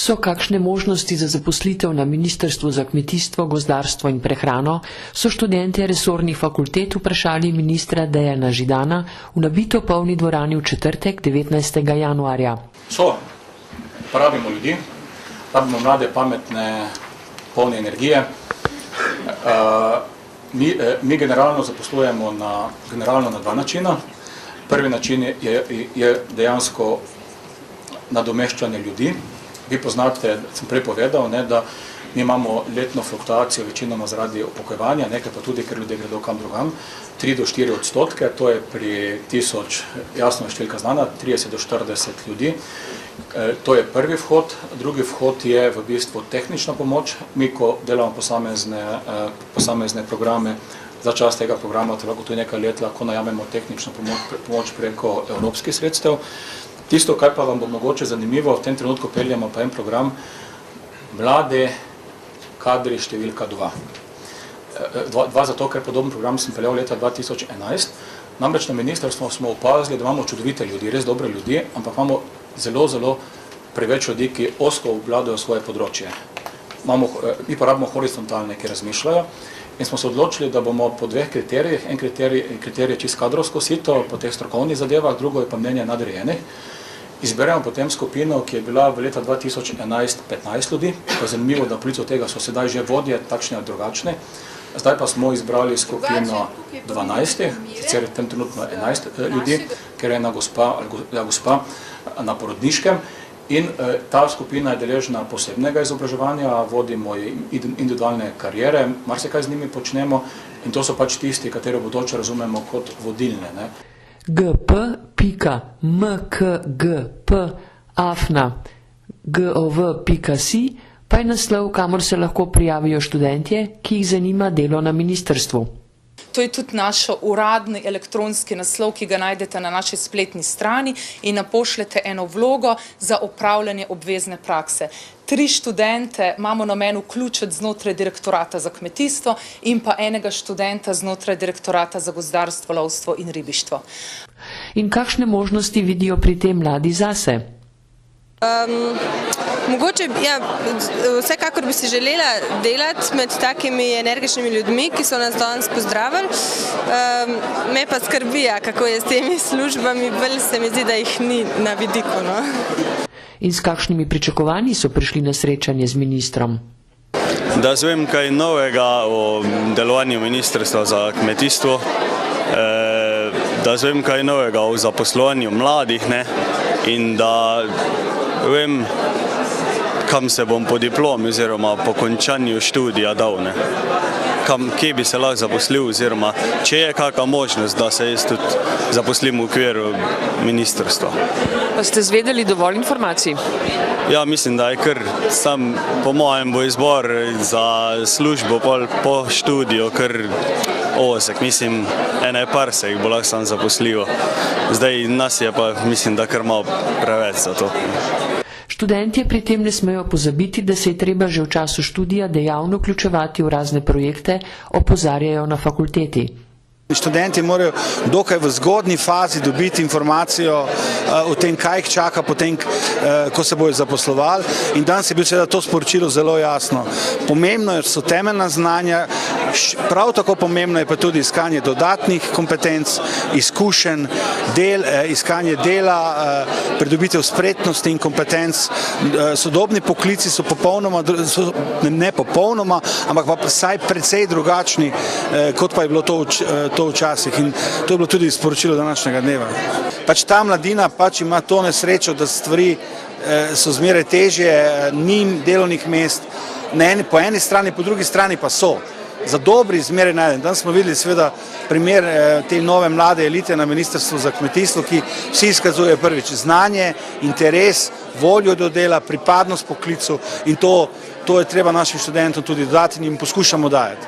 So kakšne možnosti za zaposlitev na Ministrstvu za kmetijstvo, gozdarstvo in prehrano, so študentje resornih fakultet vprašali ministra Dejana Židana v nabito polni dvorani v četrtek 19. januarja. Rabimo ljudi, rabimo mlade, pametne, polne energije. Mi generalno zaposlujemo na dva načina. Prvi način je dejansko nadomeščanje ljudi. Vi poznate, sem prej povedal, da mi imamo letno fluktuacijo večinoma zaradi upokojevanja, nekaj pa tudi, ker ljudje gredo kam drugam, 3 do 4%, to je pri 1000, jasno je številka znana, 30 do 40 ljudi. To je prvi vhod. Drugi vhod je v bistvu tehnična pomoč. Mi, ko delamo posamezne programe, za čas tega programa, to lahko tudi nekaj let, lahko najamemo tehnično pomoč preko evropskih sredstev. Tisto, kar pa vam bo mogoče zanimivo, v tem trenutku peljemo pa en program Mlade kadri številka 2. Dva zato, ker podoben program sem peljal leta 2011. Namreč na ministrstvu smo opazili, da imamo čudovite ljudi, res dobre ljudi, ampak imamo zelo preveč ljudi, ki ozko obvladajo svoje področje. Mi pa rabimo horizontalne, ki razmišljajo. In smo se odločili, da bomo po dveh kriterijih, en kriterij je čisto kadrovsko sito, po teh strokovnih zadevah, drugo je pa mnenje nadrejenih. Izberemo potem skupino, ki je bila v leta 2011 15 ljudi, pa zanimivo, da polico tega so sedaj že vodje, takšne ali drugačne. Zdaj pa smo izbrali skupino 12, sicer v tem trenutno 11 ljudi, ker je ena gospa na porodniškem. In ta skupina je deležna posebnega izobraževanja, vodimo individualne kariere, marsikaj z njimi počnemo in to so pač tisti, katero bodoče razumemo kot vodilne. gp.mkgp@gov.si pa je naslov, kamor se lahko prijavijo študentje, ki jih zanima delo na ministrstvu. To je tudi naš uradni elektronski naslov, ki ga najdete na naši spletni strani in napošljete eno vlogo za opravljanje obvezne prakse. 3 študente imamo namen vključiti znotraj direktorata za kmetijstvo in pa enega študenta znotraj direktorata za gozdarstvo, lovstvo in ribištvo. In kakšne možnosti vidijo pri tem mladi zase? Mogoče, vsekakor bi si želela delati med takimi energičnimi ljudmi, ki so nas danes pozdravili. Me pa skrbi, kako je s temi službami, bolj se mi zdi, da jih ni na vidiku. In s kakšnimi pričakovanji so prišli na srečanje z ministrom? Da zvem kaj novega o delovanju Ministrstva za kmetijstvo, da zvem kaj novega o zaposlovanju mladih in da vem, kam se bom po diplomi oziroma po končanju študija dal, kje bi se lahko zaposlil oziroma če je kakšna možnost, da se jaz tudi zaposlim v okviru ministrstva. Pa ste zvedeli dovolj informacij? Ja, mislim, da je kar sam, po mojem bo izbor za službo po študiju kar ozek, mislim, par se jih bo lahko sam zaposljivo. Zdaj nas je pa, mislim, da kar malo preveč za to. Študentje pri tem ne smejo pozabiti, da se je treba že v času študija dejavno vključevati v razne projekte, opozarjajo na fakulteti. Študenti morajo dokaj v zgodnji fazi dobiti informacijo o tem, kaj jih čaka potem, ko se bojo zaposlovali. In danes je bilo seveda to sporočilo zelo jasno. Pomembno so temeljna znanja, prav tako pomembno je pa tudi iskanje dodatnih kompetenc, izkušenj, iskanje dela, pridobitev spretnosti in kompetenc. Sodobni poklici so ne popolnoma, ampak pa vsaj precej drugačni, kot pa je bilo to včasih in to je bilo tudi sporočilo današnjega dneva. Pač ta mladina ima to nesrečo, da stvari so zmeraj težje, ni delovnih mest, po eni strani, po drugi strani pa so. Za dobri zmeraj najdem. Danes smo videli seveda primer te nove mlade elite na Ministrstvu za kmetijstvo, ki vsi izkazujejo prvič znanje, interes, voljo do dela, pripadnost poklicu in to je treba našim študentom tudi dodati in jim poskušamo dajati.